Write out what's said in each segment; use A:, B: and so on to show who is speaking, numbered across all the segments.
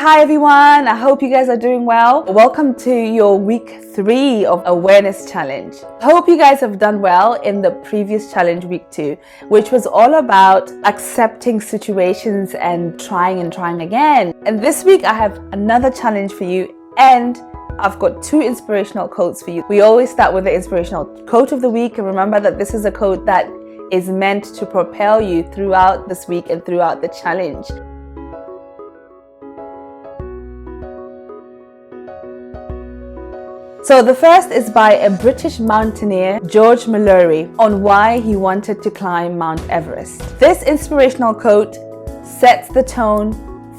A: Hi everyone, I hope you guys are doing well. Welcome to your week 3 of Awareness Challenge. I hope you guys have done well in the previous challenge, week 2, which was all about accepting situations and trying again. And this week I have another challenge for you, and I've got 2 inspirational quotes for you. We always start with the inspirational quote of the week, and remember that this is a quote that is meant to propel you throughout this week and throughout the challenge. So the first is by a British mountaineer, George Mallory, on why he wanted to climb Mount Everest. This inspirational quote sets the tone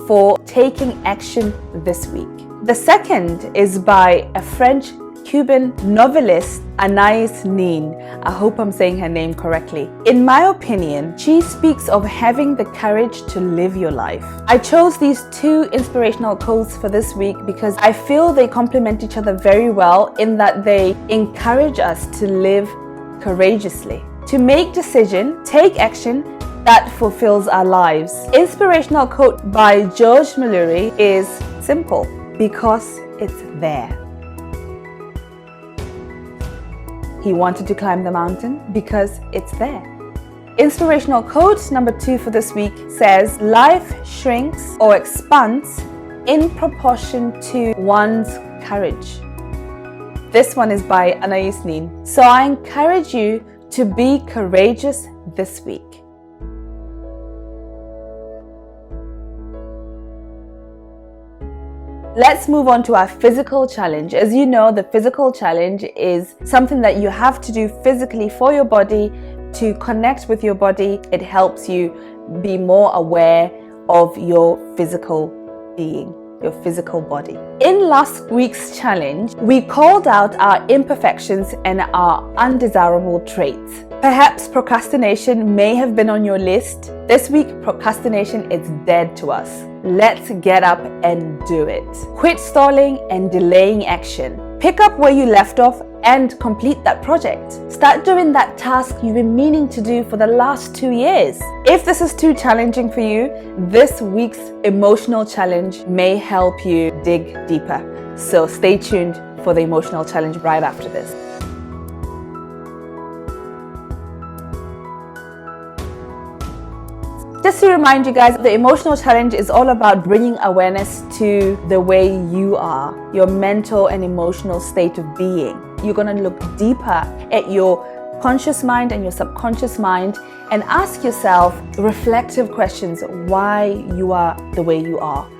A: for taking action this week. The second is by a French-Cuban novelist, Anais Nin. I hope I'm saying her name correctly. In my opinion, she speaks of having the courage to live your life. I chose these 2 inspirational quotes for this week because I feel they complement each other very well in that they encourage us to live courageously, to make decisions, take action that fulfills our lives. Inspirational quote by George Mallory is simple: because it's there. He wanted to climb the mountain because it's there. Inspirational quote number 2 for this week says, life shrinks or expands in proportion to one's courage. This one is by Anais Nin. So I encourage you to be courageous this week. Let's move on to our physical challenge. As you know, the physical challenge is something that you have to do physically for your body to connect with your body. It helps you be more aware of your physical being, your physical body. In last week's challenge, we called out our imperfections and our undesirable traits. Perhaps procrastination may have been on your list. This week, procrastination is dead to us. Let's get up and do it. Quit stalling and delaying action. Pick up where you left off and complete that project. Start doing that task you've been meaning to do for the last 2 years. If this is too challenging for you, this week's emotional challenge may help you dig deeper. So stay tuned for the emotional challenge right after this. Just to remind you guys, the emotional challenge is all about bringing awareness to the way you are, your mental and emotional state of being. You're going to look deeper at your conscious mind and your subconscious mind and ask yourself reflective questions why you are the way you are.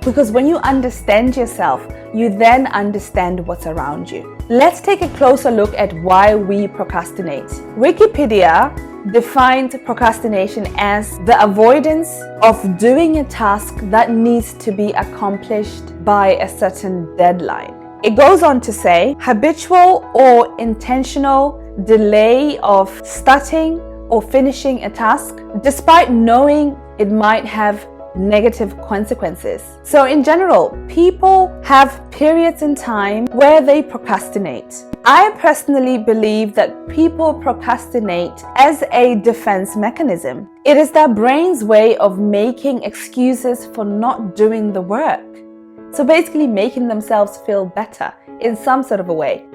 A: Because when you understand yourself, you then understand what's around you. Let's take a closer look at why we procrastinate. Wikipedia defines procrastination as the avoidance of doing a task that needs to be accomplished by a certain deadline. It goes on to say, habitual or intentional delay of starting or finishing a task despite knowing it might have negative consequences. So in general, people have periods in time where they procrastinate. I personally believe that people procrastinate as a defense mechanism. It is their brain's way of making excuses for not doing the work. So basically making themselves feel better in some sort of a way.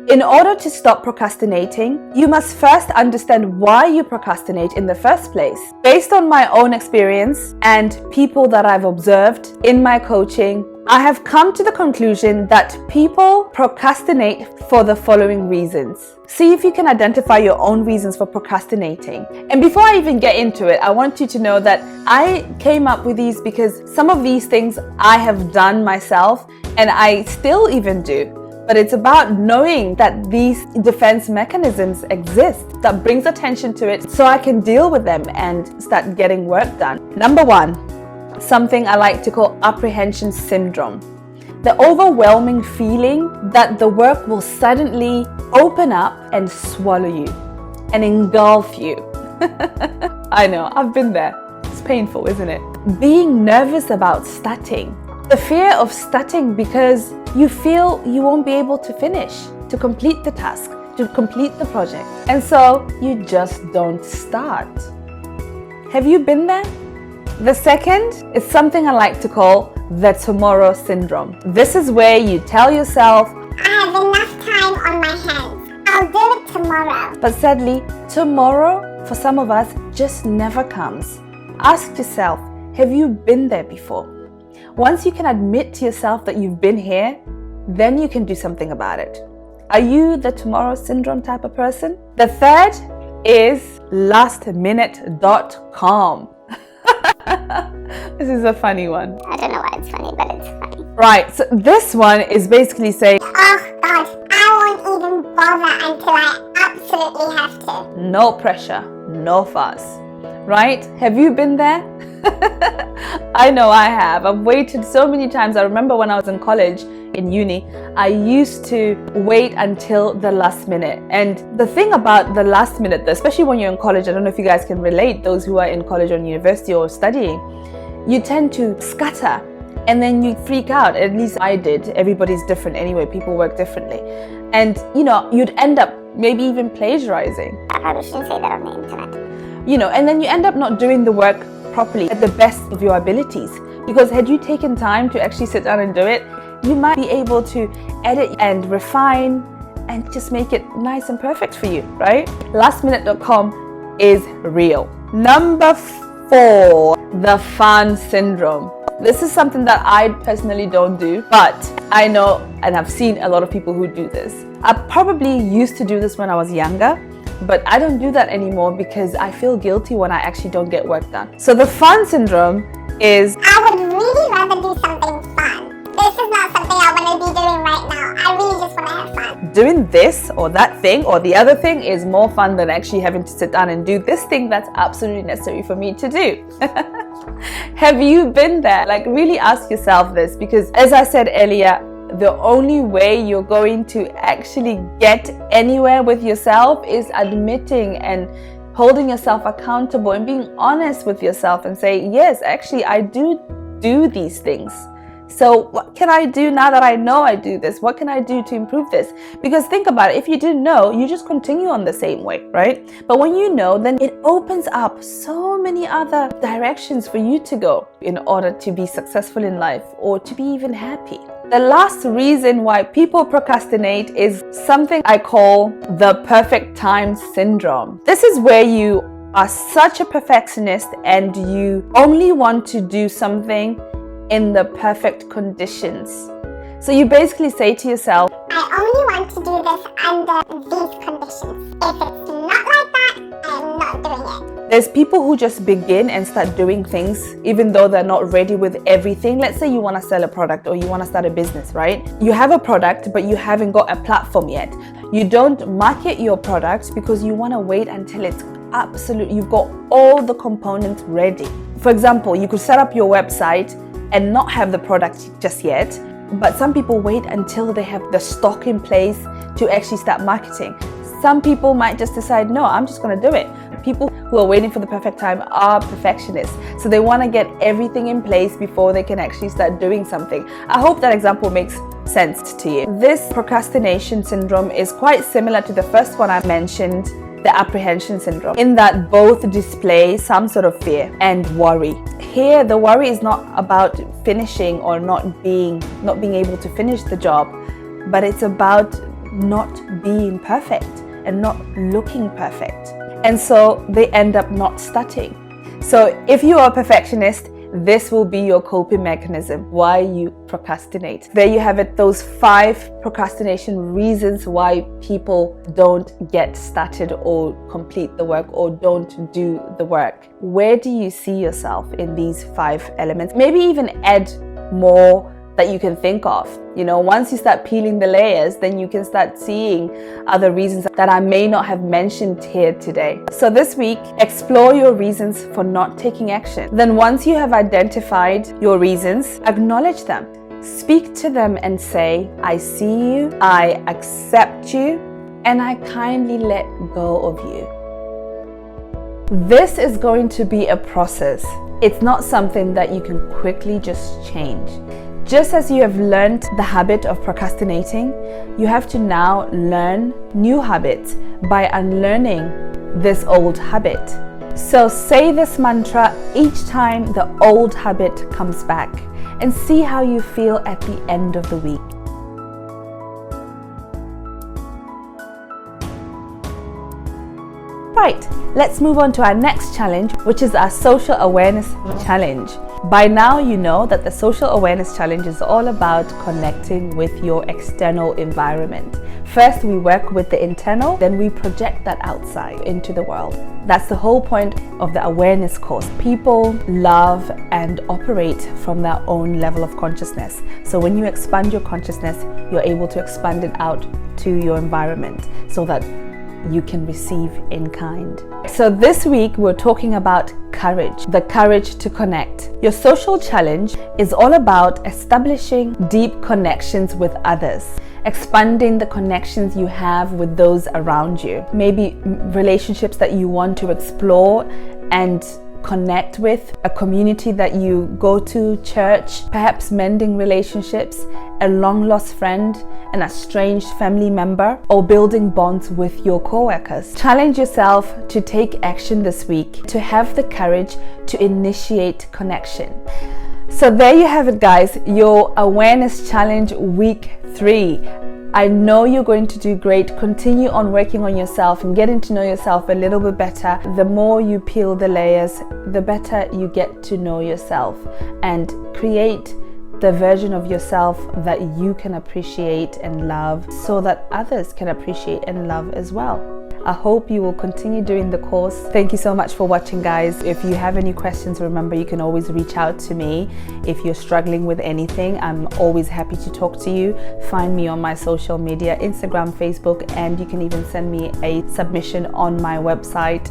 A: In order to stop procrastinating, you must first understand why you procrastinate in the first place. Based on my own experience and people that I've observed in my coaching, I have come to the conclusion that people procrastinate for the following reasons. See if you can identify your own reasons for procrastinating. And before I even get into it, I want you to know that I came up with these because some of these things I have done myself and I still even do. But it's about knowing that these defense mechanisms exist that brings attention to it so I can deal with them and start getting work done. Number 1, something I like to call apprehension syndrome. The overwhelming feeling that the work will suddenly open up and swallow you and engulf you. I know, I've been there. It's painful, isn't it? Being nervous about starting. The fear of starting because you feel you won't be able to finish, to complete the task, to complete the project. And so you just don't start. Have you been there? The second is something I like to call the tomorrow syndrome. This is where you tell yourself,
B: I have enough time on my hands. I'll do it tomorrow.
A: But sadly, tomorrow for some of us just never comes. Ask yourself, have you been there before? Once you can admit to yourself that you've been here, then you can do something about it. Are you the tomorrow syndrome type of person? The third is lastminute.com. This is a funny one.
B: I don't know why it's funny, but it's funny.
A: Right, so this one is basically saying,
B: oh God, I won't even bother until I absolutely have to.
A: No pressure, no fuss. Right? Have you been there? I know I have. I've waited so many times. I remember when I was in college, in uni, I used to wait until the last minute. And the thing about the last minute, especially when you're in college, I don't know if you guys can relate, those who are in college or university or studying, you tend to scatter and then you freak out. At least I did. Everybody's different anyway. People work differently. And, you'd end up maybe even plagiarizing.
B: I probably shouldn't say that on the internet.
A: And then you end up not doing the work properly at the best of your abilities. Because had you taken time to actually sit down and do it, you might be able to edit and refine and just make it nice and perfect for you, right? Lastminute.com is real. Number 4, the fun syndrome. This is something that I personally don't do, but I know and I've seen a lot of people who do this. I probably used to do this when I was younger, but I don't do that anymore because I feel guilty when I actually don't get work done. So the fun syndrome is,
B: I would really rather do something fun. This is not something I want to be doing right now. I really just want to have fun.
A: doing this or that thing or the other thing is more fun than actually having to sit down and do this thing that's absolutely necessary for me to do. Have you been there? Like, really ask yourself this, because as I said earlier, the only way you're going to actually get anywhere with yourself is admitting and holding yourself accountable and being honest with yourself and say, yes, actually, I do these things. So what can I do now that I know I do this? What can I do to improve this? Because think about it, if you didn't know, you just continue on the same way, right? But when you know, then it opens up so many other directions for you to go in order to be successful in life or to be even happy. The last reason why people procrastinate is something I call the perfect time syndrome. This is where you are such a perfectionist and you only want to do something in the perfect conditions. So you basically say to yourself,
B: I only want to do this under these conditions. If it's not like that, I'm not doing it.
A: There's people who just begin and start doing things even though they're not ready with everything. Let's say you want to sell a product or you want to start a business, right? You have a product, but you haven't got a platform yet. You don't market your product because you want to wait until it's you've got all the components ready. For example, you could set up your website and not have the product just yet, but some people wait until they have the stock in place to actually start marketing. Some people might just decide, no, I'm just going to do it. People who are waiting for the perfect time are perfectionists, so they want to get everything in place before they can actually start doing something. I hope that example makes sense to you. This procrastination syndrome is quite similar to the first one I mentioned, the apprehension syndrome, in that both display some sort of fear and worry. Here, the worry is not about finishing or not being able to finish the job, but it's about not being perfect and not looking perfect. And so they end up not starting. So if you are a perfectionist, this will be your coping mechanism why you procrastinate. There you have it, those 5 procrastination reasons why people don't get started or complete the work or don't do the work. Where do you see yourself in these 5 elements? Maybe even add more that you can think of. Once you start peeling the layers, then you can start seeing other reasons that I may not have mentioned here today. So this week, explore your reasons for not taking action. Then once you have identified your reasons, acknowledge them. Speak to them and say, I see you, I accept you, and I kindly let go of you. This is going to be a process. It's not something that you can quickly just change. Just as you have learned the habit of procrastinating, you have to now learn new habits by unlearning this old habit. So say this mantra each time the old habit comes back and see how you feel at the end of the week. Right, let's move on to our next challenge, which is our social awareness challenge. By now, you know that the social awareness challenge is all about connecting with your external environment. First, we work with the internal, then we project that outside into the world. That's the whole point of the awareness course. People love and operate from their own level of consciousness. So when you expand your consciousness, you're able to expand it out to your environment so that you can receive in kind. So this week we're talking about courage, the courage to connect. Your social challenge is all about establishing deep connections with others, expanding the connections you have with those around you, maybe relationships that you want to explore and connect with, a community that you go to, church, perhaps mending relationships, a long lost friend, an estranged family member, or building bonds with your co-workers. Challenge yourself to take action this week, to have the courage to initiate connection. So there you have it, guys, your awareness challenge week 3. I know you're going to do great. Continue on working on yourself and getting to know yourself a little bit better. The more you peel the layers, the better you get to know yourself and create the version of yourself that you can appreciate and love so that others can appreciate and love as well. I hope you will continue doing the course. Thank you so much for watching, guys. If you have any questions, remember you can always reach out to me. If you're struggling with anything, I'm always happy to talk to you. Find me on my social media, Instagram, Facebook, and you can even send me a submission on my website,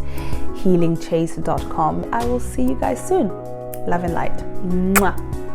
A: healingchase.com. I will see you guys soon. Love and light. Mwah.